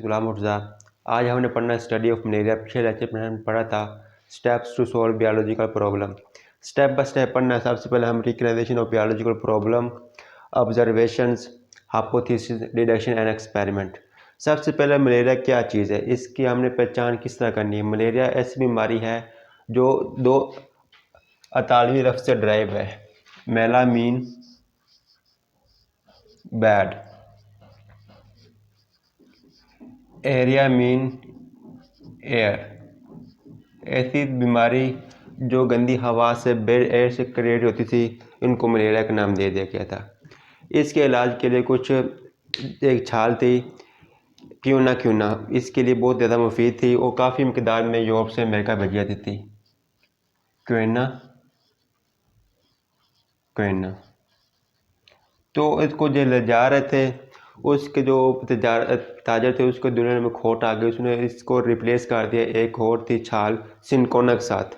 गुलाम मुर्जा। आज हमने पढ़ना स्टडी ऑफ मलेरिया। पिछले लेक्चर में हमने पढ़ा था steps to solve biological problem. Step by step पढ़ना। सबसे पहले हम recognization of biological problem, observations, hypothesis, deduction and experiment. सबसे पहले मलेरिया क्या चीज़ है, इसकी हमने पहचान किस तरह करनी है। मलेरिया ऐसी बीमारी है जो दो अतालवी लफ्ज़ से ड्राइव है, मेलामीन बैड, एरिया मीन एयर। ऐसी बीमारी जो गंदी हवा से, बेड एयर से क्रिएट होती थी, इनको मलेरिया का नाम दे दिया गया था। इसके इलाज के लिए कुछ एक छाल थी, क्यूना, इसके लिए बहुत ज़्यादा मुफीद थी और काफ़ी मकदार में यूरोप से अमेरिका भेजी जाती थी। क्यूना तो इसको जो ले जा रहे थे, उसके जो ताजर थे, उसको दुनिया में खोट आ गई। उसने इसको रिप्लेस कर दिया एक और थी छाल सिनकोना के साथ,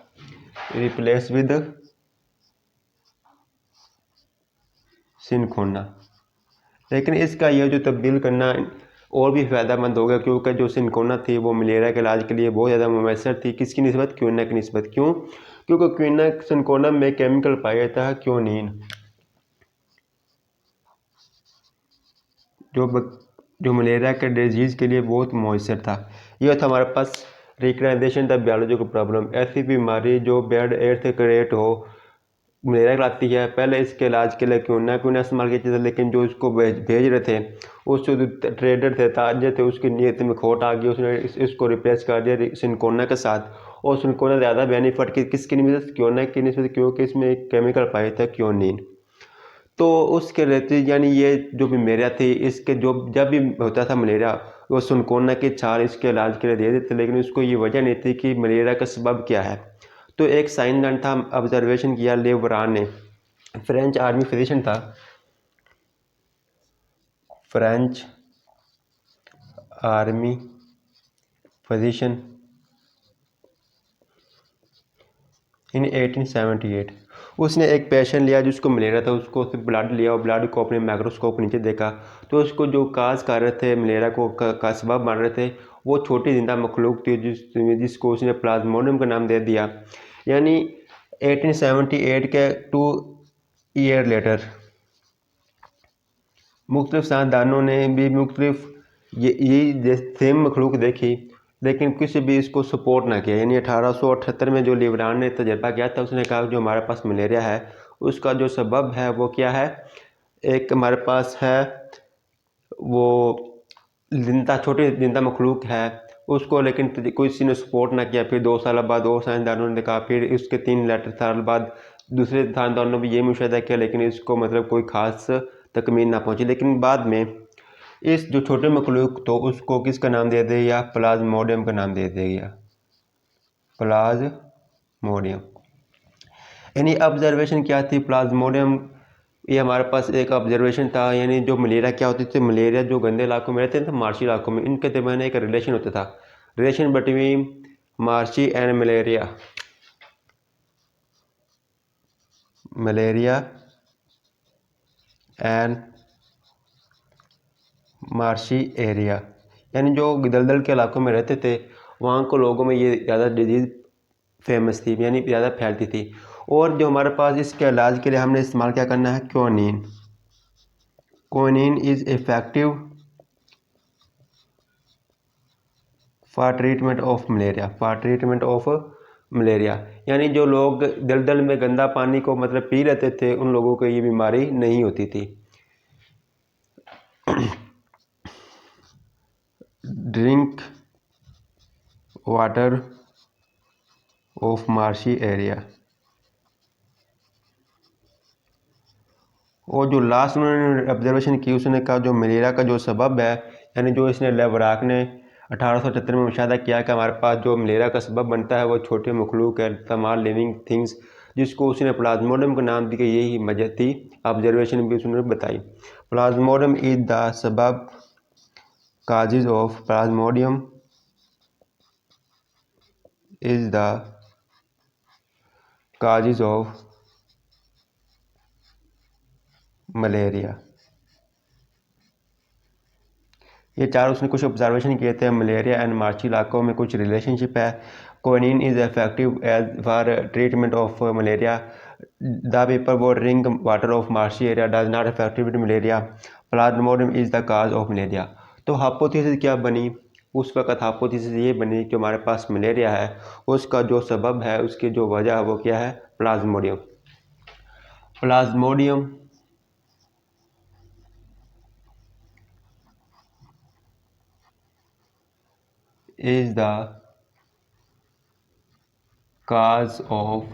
रिप्लेस विद सिनकोना। लेकिन इसका यह जो तब्दील करना और भी फ़ायदेमंद हो गया, क्योंकि जो सिनकोना थी वो मलेरिया के इलाज के लिए बहुत ज़्यादा मुयसर थी। किसकी निस्बत? क्यूना की निस्बत। क्यों? क्योंकि क्यूना सिनकोना में केमिकल पाया जाता है क्योनिन, जो मलेरिया के डिजीज़ के लिए बहुत मुयसर था। यह था हमारे पास रिकग्नाइजेशन द बायोलॉजिकल प्रॉब्लम। ऐसी बीमारी जो बेड एयर से क्रिएट हो, मलेरिया लाती है। पहले इसके इलाज के लिए क्यों ना इस्तेमाल किया जाता, लेकिन जो इसको भेज रहे थे, उस जो ट्रेडर थे, ताजर थे, उसकी नीयत में खोट आ गई। उसने इसको रिप्लेस कर दिया सिनकोना के साथ। और सिनकोना ज़्यादा बेनिफिट किसकी निस्बत? क्योना की निस्बत, क्योंकि इसमें एक केमिकल पाया था क्योनिन। तो उसके रहते यानी ये जो मलेरिया थी, इसके जो जब भी होता था मलेरिया, वो सिनकोना की छाल इसके इलाज के लिए दे देते, लेकिन उसको ये वजह नहीं थी कि मलेरिया का सबब क्या है। तो एक साइंसदान था, ऑब्जर्वेशन किया लेवरान ने, फ्रेंच आर्मी फिजिशियन था, फ्रेंच आर्मी फिजिशियन इन 1878। उसने एक पेशेंट लिया जिसको मलेरिया था, उसको ब्लड लिया और ब्लड को अपने माइक्रोस्कोप नीचे देखा, तो उसको जो काज कर रहे थे मलेरिया को का सबब बन रहे थे, वो छोटी जिंदा मखलूक थी जिसको उसने प्लाज्मोडियम का नाम दे दिया। यानी 1878 के 2 ईयर लेटर मुख्तलिफ साइंसदानों ने भी मुख्तलिफ ये सेम मखलूक देखी, लेकिन किसी भी इसको सपोर्ट ना किया। यानी 1878 में जो लिवरान ने तजर्बा किया था, उसने कहा जो हमारे पास मलेरिया है, उसका जो सबब है वो क्या है। एक हमारे पास है वो छोटी जिंदा मखलूक है, उसको लेकिन किसी ने सपोर्ट ना किया। फिर 2 साल बाद और साइंसदानों ने देखा, फिर उसके 3 साल बाद दूसरे साइंसदानों ने भी ये मुशाहिदा किया, लेकिन इसको मतलब कोई ख़ास तकमील ना पहुंची। लेकिन बाद में इस जो छोटे मखलूक तो उसको किसका नाम दे दिया? प्लाज्मोडियम का नाम दे दिया, प्लाज्मोडियम। यानी ऑब्जर्वेशन क्या थी? प्लाज्मोडियम। ये हमारे पास एक ऑब्जर्वेशन था। यानी जो मलेरिया क्या होती थी, मलेरिया जो गंदे इलाकों में रहते थे, मार्शी इलाकों में, इनके दरमियान एक रिलेशन होता था, relation between marshy and malaria, malaria and marshy area. यानी जो दलदल के इलाकों में रहते थे, वहाँ के लोगों में ये ज़्यादा डिजीज़ फेमस थी, यानी ज़्यादा फैलती थी। और जो हमारे पास इसके इलाज के लिए हमने इस्तेमाल क्या करना है? Quinine. Quinine is effective for treatment of malaria, for treatment of malaria. यानी जो लोग दलदल में गंदा पानी को मतलब पी लेते थे, उन लोगों को ये बीमारी नहीं होती थी। Drink water of marshy area. और जो लास्ट उन्होंने ऑब्जर्वेशन की, उसने कहा जो मलेरिया का जो सबब है, यानी जो इसने लेवराक ने 1878 में मुशाहिदा किया कि हमारे पास जो मलेरिया का सबब बनता है वो छोटे मखलूक है, तमाम लिविंग थिंग्स, जिसको उसने प्लाज्मोडियम का नाम दिया। यही वजह थी, ऑब्जर्वेशन भी उसने बताई। प्लाज्मोडियम इज द सबब, causes of Plasmodium is the causes of malaria. ये चार उसने कुछ ऑब्जर्वेशन किए थे। मलेरिया एंड मार्ची इलाकों में कुछ रिलेशनशिप है। Quinine is effective as for treatment of malaria. The paper who drink water of marshy area does not effective with malaria. Plasmodium is the cause of malaria. तो hypothesis क्या बनी उस वक़्त? Hypothesis ये बनी कि हमारे पास मलेरिया है, उसका जो सबब है, उसकी जो वजह है वो क्या है? Plasmodium. Plasmodium is the cause of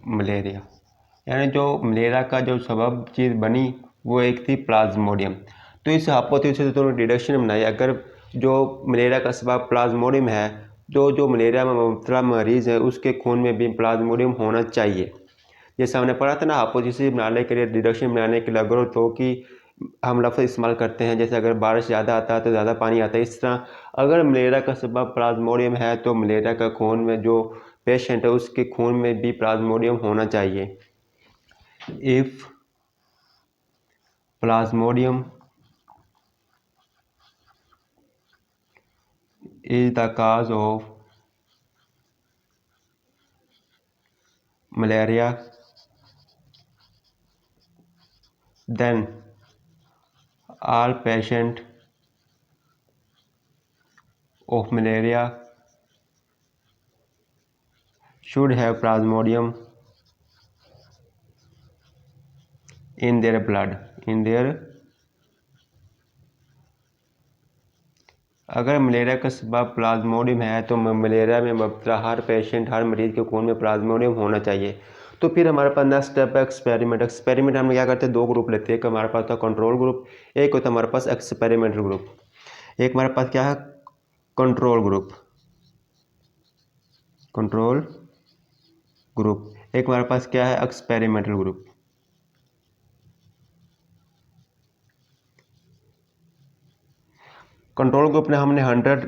malaria, यानी जो मलेरिया का जो सबब चीज़ बनी वो एक थी प्लाज्मोडियम। तो इस हाइपोथेसिस से तो डिडक्शन बनाई, अगर जो मलेरिया का सबब प्लाज्मोडियम है तो जो मलेरिया में मुब्तला मरीज़ है उसके खून में भी प्लाज्मोडियम होना चाहिए। जैसे हमने पढ़ा था ना, हाइपोथेसिस बनाने के लिए, डिडक्शन बनाने के लिए अगर तो कि हम लफ्ज़ इस्तेमाल करते हैं, जैसे अगर बारिश ज़्यादा आता है तो ज़्यादा पानी आता है। इस तरह अगर मलेरिया का सबब प्लाज्मोडियम है तो मलेरिया का खून में जो पेशेंट है उसके खून में भी प्लाज्मोडियम होना चाहिए। If Plasmodium is the cause of malaria, then all patients of malaria should have plasmodium in their blood, अगर मलेरिया का सबब प्लाज्मोडियम है तो मलेरिया में मुब्तला हर पेशेंट, हर मरीज़ के खून में प्लाज्मोडियम होना चाहिए। तो फिर हमारे पास नेक्स्ट स्टेप है एक्सपेरिमेंट। एक्सपेरिमेंट हम क्या करते हैं, दो ग्रुप लेते हैं। एक हमारे पास होता है कंट्रोल ग्रुप, एक होता है हमारे पास एक्सपेरिमेंटल ग्रुप। एक हमारे पास क्या है, कंट्रोल ग्रुप, एक हमारे पास क्या है, एक्सपेरिमेंटल ग्रुप। कंट्रोल ग्रुप ने हमने 100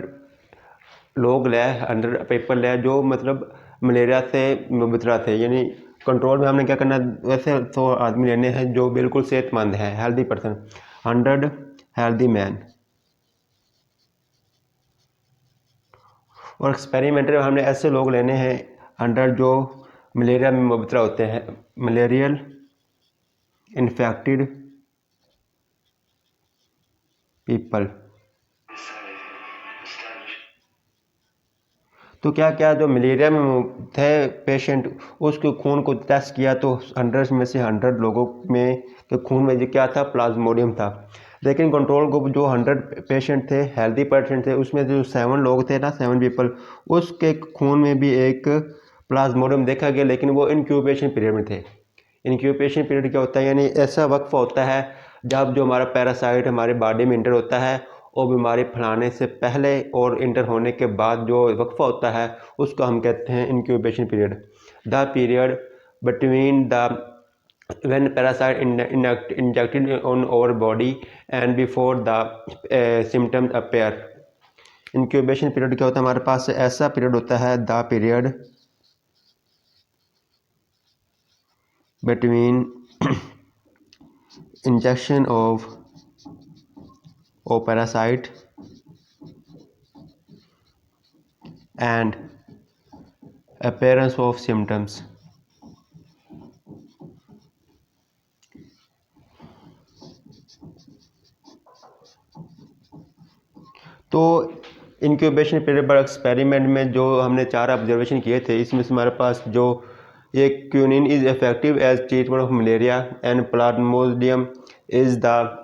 लोग लिया, 100 पेपर लिया जो मतलब मलेरिया से मुबतला थे, यानी कंट्रोल में हमने क्या करना है, वैसे 100 आदमी लेने हैं जो बिल्कुल सेहतमंद हैं, हेल्दी पर्सन, 100 हेल्दी मैन। और एक्सपेरिमेंटल में हमने ऐसे लोग लेने हैं 100 जो मलेरिया में मुबतला होते हैं, मलेरियल इन्फेक्टेड पीपल। तो क्या क्या जो मलेरिया में थे पेशेंट, उसके खून को टेस्ट किया तो 100 में से 100 लोगों में के खून में जो क्या था, प्लाज्मोडियम था। लेकिन कंट्रोल ग्रुप जो 100 पेशेंट थे, हेल्दी पेशेंट थे, उसमें जो 7 लोग थे ना, 7 पीपल, उसके खून में भी एक प्लाज्मोडियम देखा गया, लेकिन वो इंक्यूबेशन पीरियड में थे। इंक्यूबेशन पीरियड क्या होता है, यानी ऐसा वक्फा होता है जब जो हमारा पैरासाइट हमारे बॉडी में इंटर होता है और बीमारी फैलाने से पहले और इंटर होने के बाद जो वक्फा होता है उसको हम कहते हैं incubation period. The period between the when parasite injected on our body and before the symptoms appear। Incubation period क्या होता है, हमारे पास ऐसा पीरियड होता है, the period between injection of parasite and appearance of symptoms। तो इंक्यूबेशन पीरियड पर experiment में जो हमने 4 ऑब्जर्वेशन किए थे, इसमें से हमारे पास जो एक quinine is effective as treatment of malaria and plasmodium is the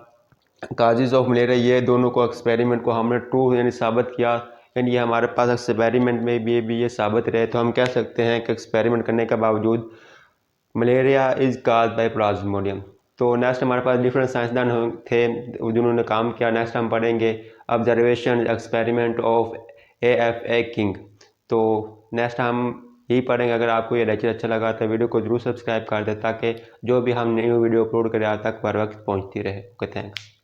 causes of malaria, ये दोनों को एक्सपेरिमेंट को हमने ट्रू यानी साबित किया, यानी ये हमारे पास एक्सपेरिमेंट में भी ये साबित रहे। तो हम कह सकते हैं कि एक्सपेरिमेंट करने के बावजूद malaria is cause by plasmodium. तो नेक्स्ट हमारे पास डिफरेंट साइंसदान थे जिन्होंने काम किया। नेक्स्ट हम पढ़ेंगे observation experiment of AFA king. तो नेक्स्ट हम यही पढ़ेंगे। अगर आपको ये लेक्चर अच्छा लगा तो वीडियो को जरूर सब्सक्राइब कर दें ताकि जो भी हम न्यू वीडियो अपलोड करें आप तक बर वक्त पहुँचती रहे। Okay, thanks.